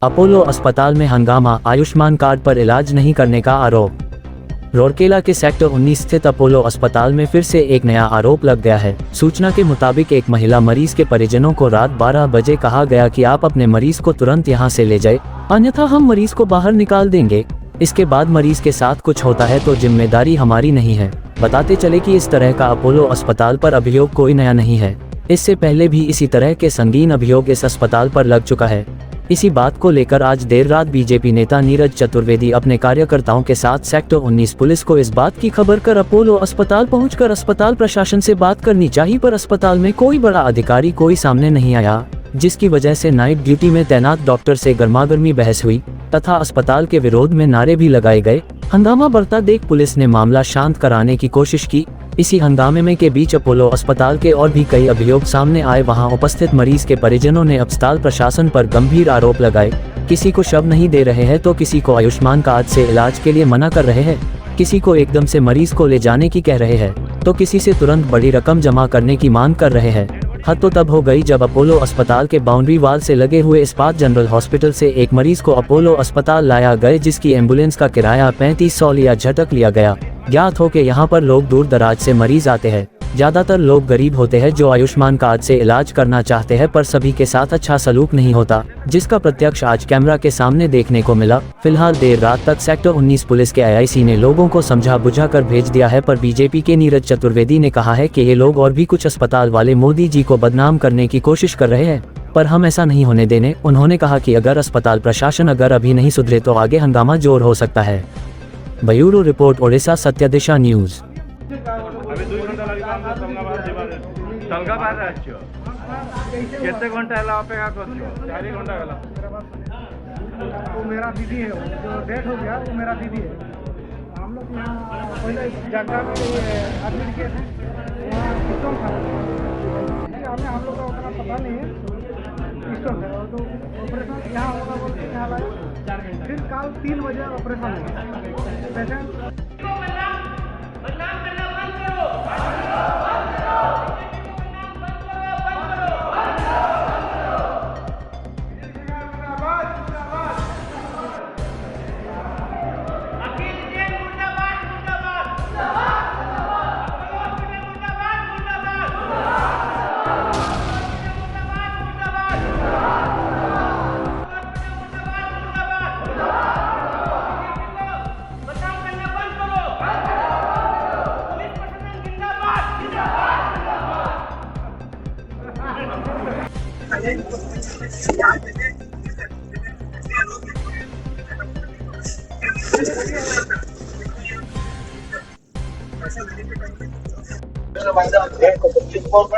Apollo अस्पताल में हंगामा, आयुष्मान कार्ड पर इलाज नहीं करने का आरोप। राउरकेला के सेक्टर 19 स्थित अपोलो अस्पताल में फिर से एक नया आरोप लग गया है। सूचना के मुताबिक एक महिला मरीज के परिजनों को रात 12 बजे कहा गया कि आप अपने मरीज को तुरंत यहां से ले जाए, अन्यथा हम मरीज को बाहर निकाल देंगे। इसके बाद मरीज के साथ कुछ होता है तो जिम्मेदारी हमारी नहीं है। बताते चले कि इस तरह का अपोलो अस्पताल पर अभियोग कोई नया नहीं है। इससे पहले भी इसी तरह के संगीन अभियोग इस अस्पताल पर लग चुका है। इसी बात को लेकर आज देर रात बीजेपी नेता नीरज चतुर्वेदी अपने कार्यकर्ताओं के साथ सेक्टर 19 पुलिस को इस बात की खबर कर अपोलो अस्पताल पहुंचकर अस्पताल प्रशासन से बात करनी चाहिए, पर अस्पताल में कोई बड़ा अधिकारी कोई सामने नहीं आया, जिसकी वजह से नाइट ड्यूटी में तैनात डॉक्टर से गर्मागर्मी बहस हुई तथा अस्पताल के विरोध में नारे भी लगाए गए। हंगामा बढ़ता देख पुलिस ने मामला शांत कराने की कोशिश की। इसी हंगामे में के बीच अपोलो अस्पताल के और भी कई अभियोग सामने आए। वहां उपस्थित मरीज के परिजनों ने अस्पताल प्रशासन पर गंभीर आरोप लगाए। किसी को शव नहीं दे रहे हैं तो किसी को आयुष्मान कार्ड से इलाज के लिए मना कर रहे हैं, किसी को एकदम से मरीज को ले जाने की कह रहे हैं तो किसी से तुरंत बड़ी रकम जमा करने की मांग कर रहे हैं। हद तो तब हो गई जब अपोलो अस्पताल के बाउंड्री वाल से लगे हुए इस्पात जनरल हॉस्पिटल से एक मरीज को अपोलो अस्पताल लाया गया, जिसकी एम्बुलेंस का किराया 3500 लिया झटक लिया गया। ज्ञात हो कि यहाँ पर लोग दूर दराज से मरीज आते हैं। ज्यादातर लोग गरीब होते हैं जो आयुष्मान कार्ड से इलाज करना चाहते हैं, पर सभी के साथ अच्छा सलूक नहीं होता, जिसका प्रत्यक्ष आज कैमरा के सामने देखने को मिला। फिलहाल देर रात तक सेक्टर 19 पुलिस के आईआईसी ने लोगों को समझा बुझा कर भेज दिया है, पर बीजेपी के नीरज चतुर्वेदी ने कहा है कि ये लोग और भी कुछ अस्पताल वाले मोदी जी को बदनाम करने की कोशिश कर रहे हैं, पर हम ऐसा नहीं होने देने। उन्होंने कहा कि अगर अस्पताल प्रशासन अगर अभी नहीं सुधरे तो आगे हंगामा जोर हो सकता है। Bureau report, Odisha Satyadisha news. केते घंटा है अपेक्षा करछो? 4 घंटा गला। वो मेरा दीदी है, जो डेथ हो गया वो मेरा दीदी है। हम लोग यहाँ पहले जगह में एडमिट किए थे, वहाँ सिस्टम था, हमें हम लोग का उतना पता नहीं है सिस्टम है, तो ऑपरेशन यहाँ होगा बोल के यहाँ लाए। फिर कल 3 बजे ऑपरेशन है। पेशेंट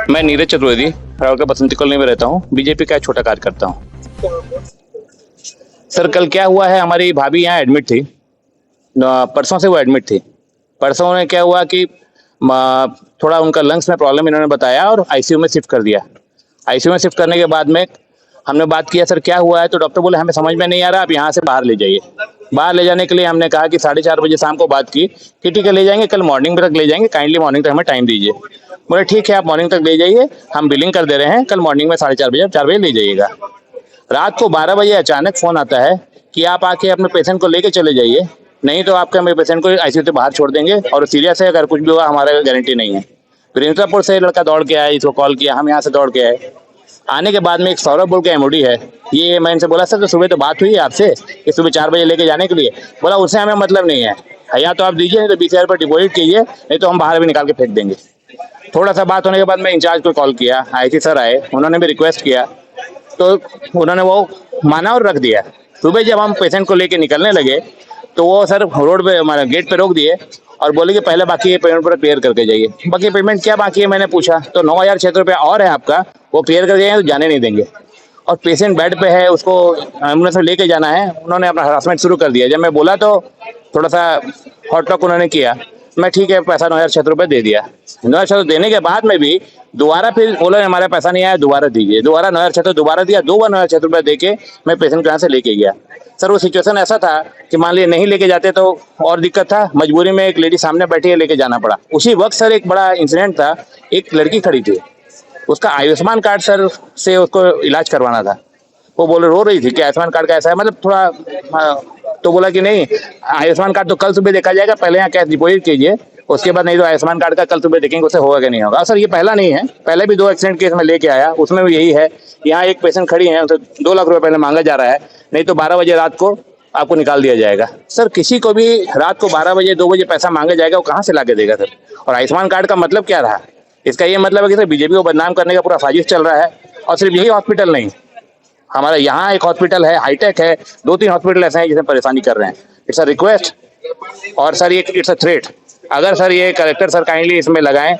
मैं नीरज चतुर्वेदी राउरकेला बसंती कॉलोनी में रहता हूँ। बीजेपी का छोटा कार्यकर्ता हूँ। सर कल क्या हुआ है, हमारी भाभी यहाँ एडमिट थी, परसों से वो एडमिट थी। परसों में क्या हुआ कि थोड़ा उनका लंग्स में प्रॉब्लम इन्होंने बताया और आईसीयू में शिफ्ट कर दिया। आईसीयू में शिफ्ट करने के बाद में हमने बात किया, सर क्या हुआ है, तो डॉक्टर बोले हमें समझ में नहीं आ रहा, आप यहाँ से बाहर ले जाइए। बाहर ले जाने के लिए हमने कहा कि 4:30 बजे शाम को बात की कि ठीक है ले जाएंगे, कल मॉर्निंग तक ले जाएंगे, काइंडली मॉर्निंग तक हमें टाइम दीजिए। बोले ठीक है आप मॉर्निंग तक ले जाइए, हम बिलिंग कर दे रहे हैं, कल मॉर्निंग में 4:30 बजे 4 बजे ले जाइएगा। रात को 12 बजे अचानक फोन आता है कि आप आके अपने पेशेंट को लेके चले जाइए, नहीं तो आपके मेरे पेशेंट को आईसीयू से बाहर छोड़ देंगे और सीरियस है, अगर कुछ भी हुआ हमारा गारंटी नहीं है। फिर इंद्रापुर से लड़का दौड़ के आया, इसको कॉल किया, हम यहाँ से दौड़ के आए। आने के बाद में एक सौरभ बोल के एमओडी है, ये मैं इनसे बोला सर तो सुबह तो बात हुई है आपसे कि सुबह 4 बजे लेके जाने के लिए। बोला उससे हमें मतलब नहीं है, या तो आप दीजिए नहीं तो 20,000 रुपये डिपॉजिट कीजिए, नहीं तो हम बाहर भी निकाल के फेंक देंगे। थोड़ा सा बात होने के बाद मैं इंचार्ज को कॉल किया, आईसी सर आए, उन्होंने भी रिक्वेस्ट किया तो उन्होंने वो माना और रख दिया। सुबह जब हम पेशेंट को लेके निकलने लगे तो वो सर रोड पे हमारे गेट पे रोक दिए और बोले कि पहले बाकी ये पेमेंट पूरा क्लियर करके जाइए। बाकी पेमेंट क्या बाकी है मैंने पूछा तो 9,006 रुपया और है आपका, वो क्लियर कर जाइए तो जाने नहीं देंगे। और पेशेंट बेड पे है, उसको एम्बुलेंस में लेके जाना है, उन्होंने अपना हरासमेंट शुरू कर दिया। जब मैं बोला तो थोड़ा सा हॉट टॉक उन्होंने किया, मैं ठीक है पैसा 9,006 रुपये दे दिया। 9,006 देने के बाद में भी दोबारा फिर बोला हमारा पैसा नहीं आया, दोबारा दीजिए, दोबारा 9,006 दोबारा दिया, 2 बार 9,006 रुपये दे के मैं पेशेंट को यहाँ से लेके गया। सर वो सिचुएशन ऐसा था कि मान लीजिए नहीं लेके जाते तो और दिक्कत था, मजबूरी में एक लेडी सामने बैठी है लेके जाना पड़ा। उसी वक्त सर एक बड़ा इंसिडेंट था, एक लड़की खड़ी थी, उसका आयुष्मान कार्ड सर से उसको इलाज करवाना था। वो बोले, रो रही थी कि आयुष्मान कार्ड का ऐसा है, मतलब थोड़ा तो बोला कि नहीं, आयुष्मान कार्ड तो कल सुबह देखा जाएगा, पहले यहाँ कैश डिपॉजिट कीजिए, उसके बाद नहीं तो आयुष्मान कार्ड का कल सुबह देखेंगे उससे होगा कि नहीं होगा। सर ये पहला नहीं है, पहले भी 2 एक्सीडेंट केस में लेके आया, उसमें भी यही है। यहाँ एक पेशेंट खड़ी है, उसे 2 लाख रुपए पहले मांगा जा रहा है, नहीं तो 12 बजे रात को आपको निकाल दिया जाएगा। सर किसी को भी रात को 12 बजे 2 बजे पैसा मांगा जाएगा, वो कहाँ से ला के देगा सर? और आयुष्मान कार्ड का मतलब क्या रहा? इसका ये मतलब है कि सर बीजेपी को बदनाम करने का पूरा साजिश चल रहा है। और सिर्फ यही हॉस्पिटल नहीं, हमारा यहाँ एक हॉस्पिटल है, हाईटेक है, 2-3 हॉस्पिटल ऐसे हैं जिसमें परेशानी कर रहे हैं। इट्स अ रिक्वेस्ट और सर ये इट्स अ थ्रेट। अगर सर ये कलेक्टर सर काइंडली इसमें लगाएं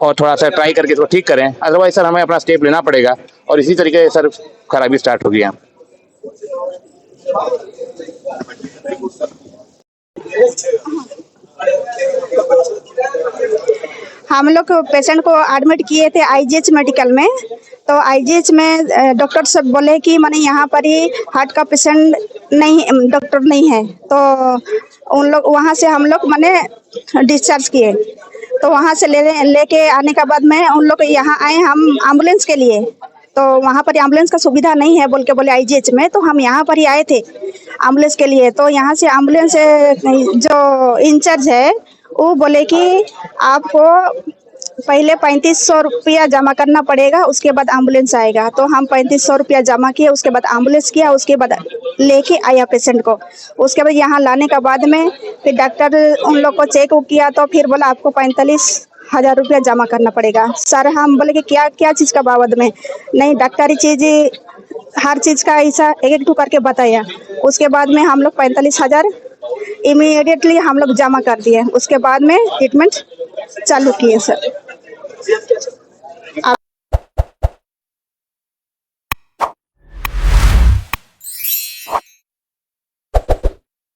और थोड़ा सा ट्राई करके इसको ठीक करें, अदरवाइज सर हमें अपना स्टेप लेना पड़ेगा और इसी तरीके से सर खराबी स्टार्ट होगी यहाँ। हम लोग पेशेंट को एडमिट किए थे आईजीएच मेडिकल में। तो आईजीएच में डॉक्टर सब बोले कि माने यहाँ पर ही हार्ट का पेशेंट नहीं, डॉक्टर नहीं है। तो उन लोग वहाँ से हम लोग माने डिस्चार्ज किए। तो वहाँ से लेके आने के बाद में उन लोग यहाँ आए हम एम्बुलेंस के लिए। तो वहाँ पर एम्बुलेंस का सुविधा नहीं है बोले आईजीएच में, तो हम यहाँ पर ही आए थे एम्बुलेंस के लिए। तो यहाँ से एम्बुलेंस जो इंचार्ज है वो बोले कि आपको पहले 3500 रुपया जमा करना पड़ेगा, उसके बाद एम्बुलेंस आएगा। तो हम 3500 रुपया जमा किए, उसके बाद एम्बुलेंस किया, उसके बाद लेके आया पेशेंट को। उसके बाद यहाँ लाने के बाद में फिर डॉक्टर उन लोग को चेक किया, तो फिर बोला आपको 45,000 रुपया जमा करना पड़ेगा। सर हम बोले कि क्या क्या चीज़ का बाबत में? नहीं, डॉक्टरी चीज़ हर चीज़ का ऐसा एक टू करके बताया। उसके बाद में हम लोग 45,000 इमीडिएटली हम लोग जमा कर दिए। उसके बाद में ट्रीटमेंट चालू किए सर।